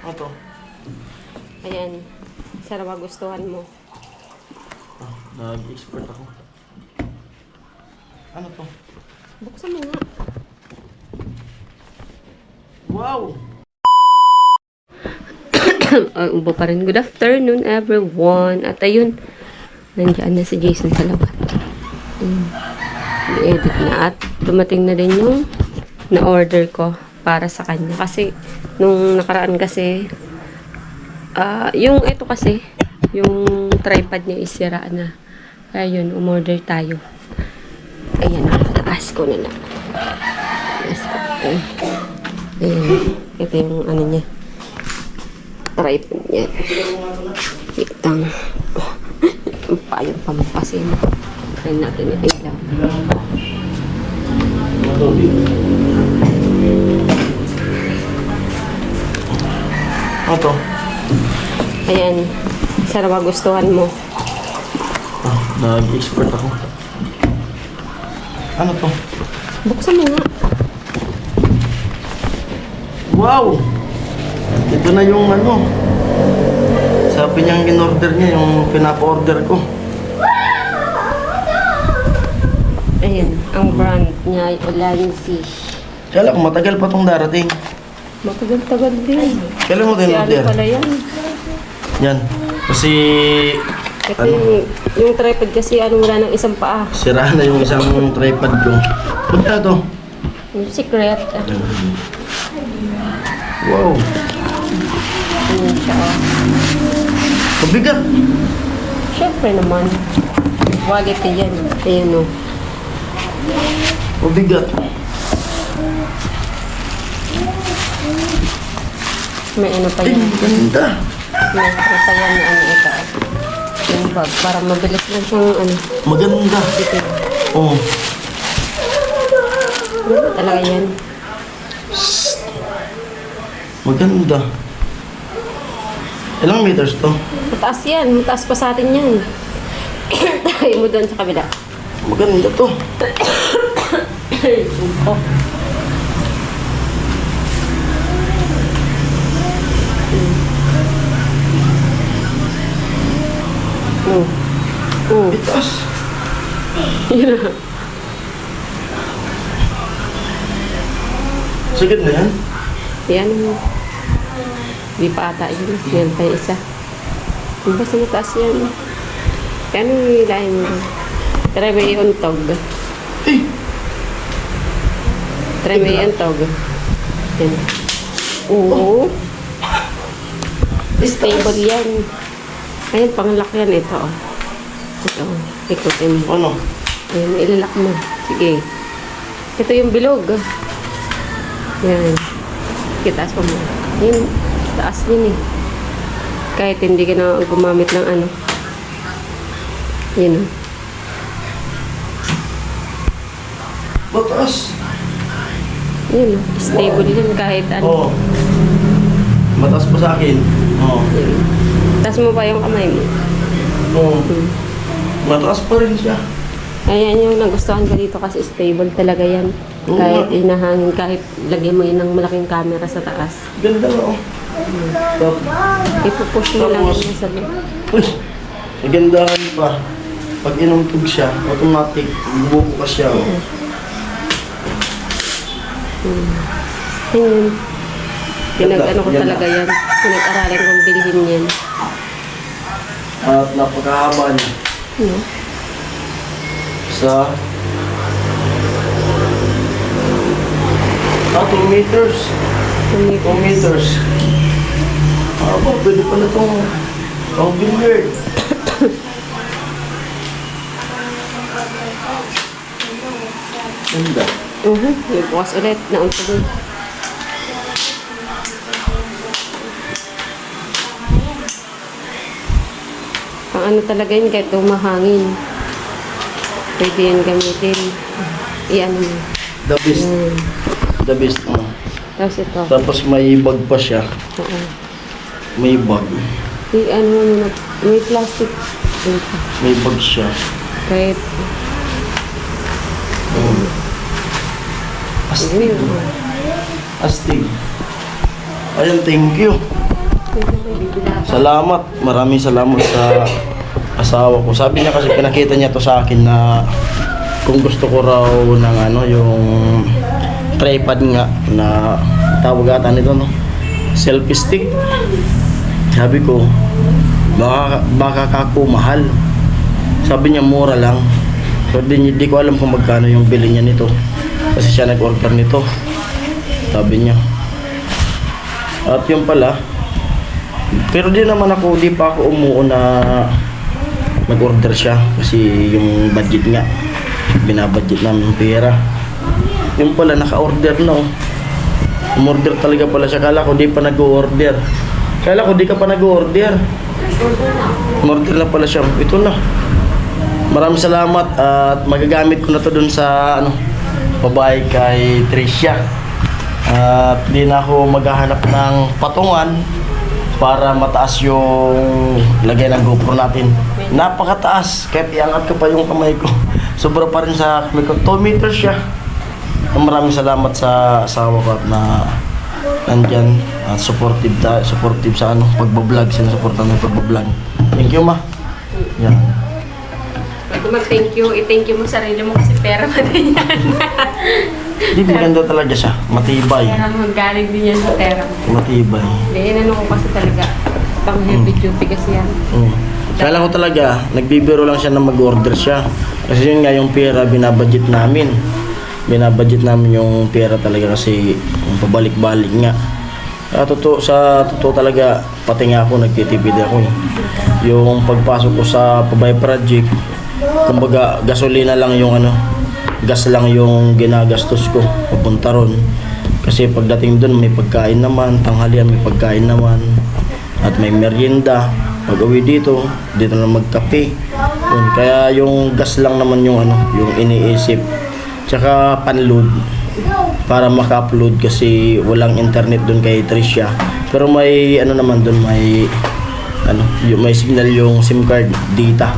Ito. Ayan. Sana magustuhan mo. Nag-expert ako. Ano to? Buksan mo nga. Wow! Ubo pa rin. Good afternoon, everyone. At ayun, nandiyan na si Jason sa labas. I-edit na. At dumating na din yung na-order ko para sa kanya. Kasi, nung nakaraan kasi, yung ito kasi, yung tripod niya is sira na. Kaya yun, umorder tayo. Ayan, taas ko na lang. Taas ko. Ayan, ito yung ano niya. Tripod niya. Kitang. Ang payong pampasin. Try natin yung ilaw. Ano to? Ayan. Sana magustuhan mo. Nag-expert ako. Ano to? Buksan mo nga. Wow! Ito na yung ano. Sabi niyang in-order niya, yung pinapa-order ko. Ayan. Ang brand niya ay Olansi. Kala ko matagal pa tong darating. Matagal-tagal din. Kailan mo din Si ano order? pala yan? Yan. Kasi Ito yung tripod kasi ano wala ng isang paa. sira na yung isang tripod ko. Ano na to? Yung secret. Wow! Ayan siya. Kabigat! Siyempre naman. Quality yan. Ayan o. Kabigat! May ano pa Ay, yan. ganda! May ano pa yan na ano ito. Yung bag. Para mabilis lang siyang ano. Maganda! Ito. Oh. Ano talaga yan? Maganda. Ilang meters to? Mataas yan. Mataas pa sa atin yan. Tayo mo doon sa kabila. Maganda to. Oh. Itaas. Yun na. Sagad na yan? Yan mo. Di pa ata yun. Yan pa yung isa. Basta mataas yan. Kaya ano yung ilahin mo? Try mo iuntog. Eh! Try mo iuntog. Yan. Oo. Stable yan. Ayan, pangalak yan. Ito, oh. Ito, oh. Ikutin mo. Ano? Ayan, ilalak mo. Sige. Ito yung bilog. Yan. Kitaas pa mo. Yan. Taas yun eh. Kahit hindi ka na gumamit ng ano. Yan o. Mataas. Yan o. Stable yan kahit ano. Oo. Mataas pa sa akin. Oo. Yan. Taas mo pa yung kamay mo. Oo. Mataas pa rin siya. Ayan yung nagustuhan ko dito kasi stable talaga yan. Kahit inahangin, kahit lagyan mo yun ng malaking camera sa taas. Ganda nga oh. Ipupush mo lang Tapos, yun sa loob. uy! Magandahan pa. Pag inuntog siya, automatic, bumubukas siya. Oh. Ayun. Pinag-ano ko Yan talaga na. yan. Pinag-aralan kong bilhin yan. At napakahaba niya. Ano? Sa 2 meters. 2 meters. Pwede pala itong billiard. Ganda. Bukas ulit. Nauntog. Ang ano talaga yun, kahit umahangin. Pwede yan gamitin. I-ano mo. The best. Yan. The best. Tapos ito. Tapos may bag pa siya. Oo. May bag. I-ano mo na. May plastic. Dito. May bag siya. Kahit. Astig. Astig. Ayun, thank you. Salamat. Maraming salamat sa asawa ko. Sabi niya kasi pinakita niya to sa akin na kung gusto ko raw ng ano, yung tripod nga na tawag ata nito, no? Selfie stick. Sabi ko, baka kako mahal. Sabi niya mura lang. So di ko alam kung magkano yung bili niya nito. Kasi siya nag-order nito. Sabi niya. At yung pala, pero di pa ako umuo na nag-order siya kasi yung budget nga, binabudget namin yung pera. Yung pala naka-order na, oh. Umorder talaga pala siya. Kala ko di pa nag-order. Kala ko di ka pa nag-order. Umorder na pala siya. Ito na. Maraming salamat at magagamit ko na to dun sa ano, babae kay Tricia. At di na ako maghahanap ng patungan para mataas yung lagay ng GoPro natin. Napakataas. Kahit iangat ko pa yung kamay ko, sobra pa rin sa kamay ko. 2 meters siya. Maraming salamat sa asawa ko at na nandyan at supportive sa ano, pagbablog. Sinusuportan ng pagbablog. Thank you, ma. Yan. Bago mag-thank you, i-thank you mo sarili mo kasi pera mo din yan. Hindi, maganda talaga siya. Matibay. Kaya magaling din yan sa pera mo. Matibay. Hindi, inano ko kasi talaga. Pang heavy duty kasi yan. Kala ko talaga, nagbibiro lang siya na mag-order siya. Kasi yun nga yung pera, binabudget namin. Binabudget namin yung pera talaga kasi yung pabalik-balik nga. Sa totoo talaga, pati nga ako, nagtitipid ako eh. Yung pagpasok ko sa Pabay Project, kumbaga gasolina lang yung ano, gas lang yung ginagastos ko papunta ron. Kasi pagdating doon may pagkain naman, tanghalian may pagkain naman, at may merienda. Pag uwi dito na magkape. Yun. Kaya yung gas lang naman yung ano, yung iniisip. Tsaka panload para maka-upload kasi walang internet doon kay Tricia. Pero may ano naman doon, may ano, may signal yung SIM card data.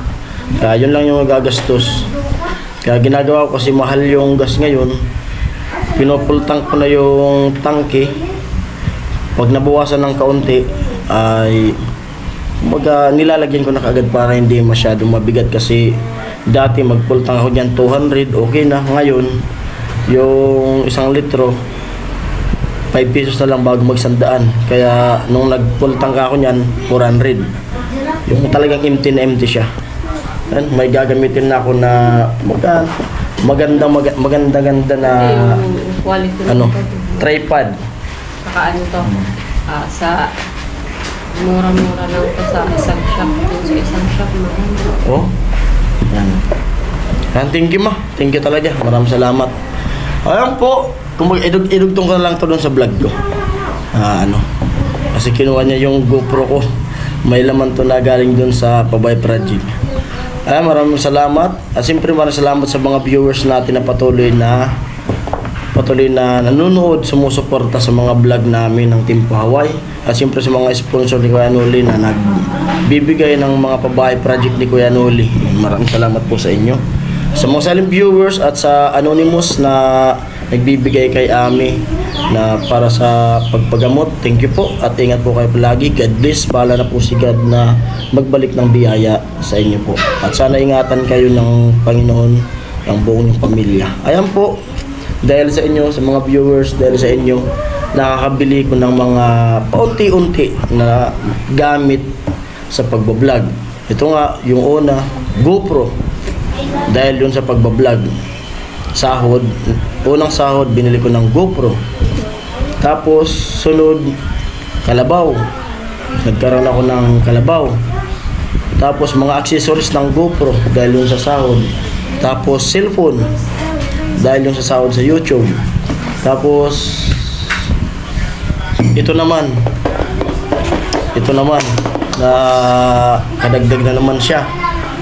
Kaya yun lang yung gagastos. Kaya ginagawa ko kasi mahal yung gas ngayon. Pinupultang ko na yung tangke. Pag nabawasan ng kaunti ay nilalagyan ko na kaagad para hindi masyadong mabigat kasi dati magpultang ako dyan 200, okay na. Ngayon yung 1 litro 5 pesos na lang bago mag-100. Kaya nung nagpultang ka ako nyan 400. Yung talagang empty na empty siya. Yan, may gagamitin na ako na maganda na yung quality ano, nito. tripod. Saka ano to, sa mura-mura lang to sa isang shop. Sa isang shop na Oh. Yan. Yan, thank you, ma. Thank you talaga. Maraming salamat. Ayan po. Kung idugtong ko na lang to doon sa vlog ko. Ano. Kasi kinuha niya yung GoPro ko. May laman to na galing doon sa Pabay Project. Ayan, maraming salamat. At siyempre maraming salamat sa mga viewers natin na patuloy na nanonood, sumusuporta sa mga vlog namin ng Team Hawaii. At siyempre sa mga sponsor ni Kuya Noli na nagbibigay ng mga pabahay project ni Kuya Noli. Maraming salamat po sa inyo. Sa mga silent viewers at sa anonymous na nagbibigay kay Ami na para sa pagpagamot, thank you po at ingat po kayo palagi. God bless. Bahala na po si God na magbalik ng biyaya sa inyo po. At sana ingatan kayo ng Panginoon ang buong pamilya. Ayan po. Dahil sa inyo, sa mga viewers, dahil sa inyo, nakakabili ko ng mga paunti-unti na gamit sa pagbablog. Ito nga, yung una, GoPro. Dahil yun sa pagbablog. Sahod, unang sahod, binili ko ng GoPro. Tapos, sunod, kalabaw. Nagkaroon ako ng kalabaw. Tapos, mga accessories ng GoPro dahil yun sa sahod. Tapos, cellphone. Dahil yung sa sahod sa YouTube. Tapos ito naman na kadagdag na naman siya.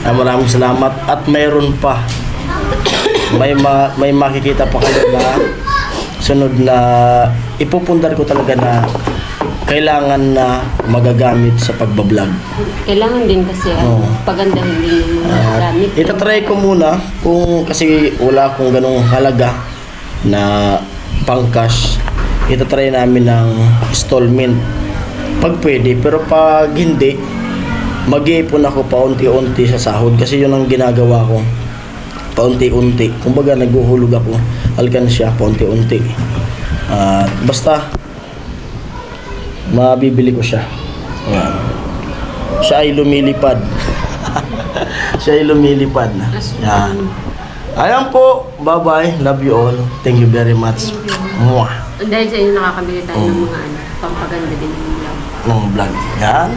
Maraming salamat at mayroon pa. May makikita pa kayo na sunod na ipupundar ko talaga na kailangan na magagamit sa pagbablog. Kailangan din kasi pagandahin din yung mga gamit. Itatry ko muna kung kasi wala akong ganong halaga na pang cash. Itatry namin ng installment Pag pwede, pero pag hindi, mag-iipon ako paunti-unti sa sahod kasi yun ang ginagawa ko. Paunti-unti. Kumbaga naghuhulog ako alkansya paunti-unti. At basta mabibili ko siya. Ayan. Siya ay lumilipad. Siya ay lumilipad. Yan. Ayan po. Bye-bye. Love you all. Thank you very much. Mwah. Dahil sa inyo nakakabili tayo ng mga pampaganda din ng vlog. Ng vlog. Yan.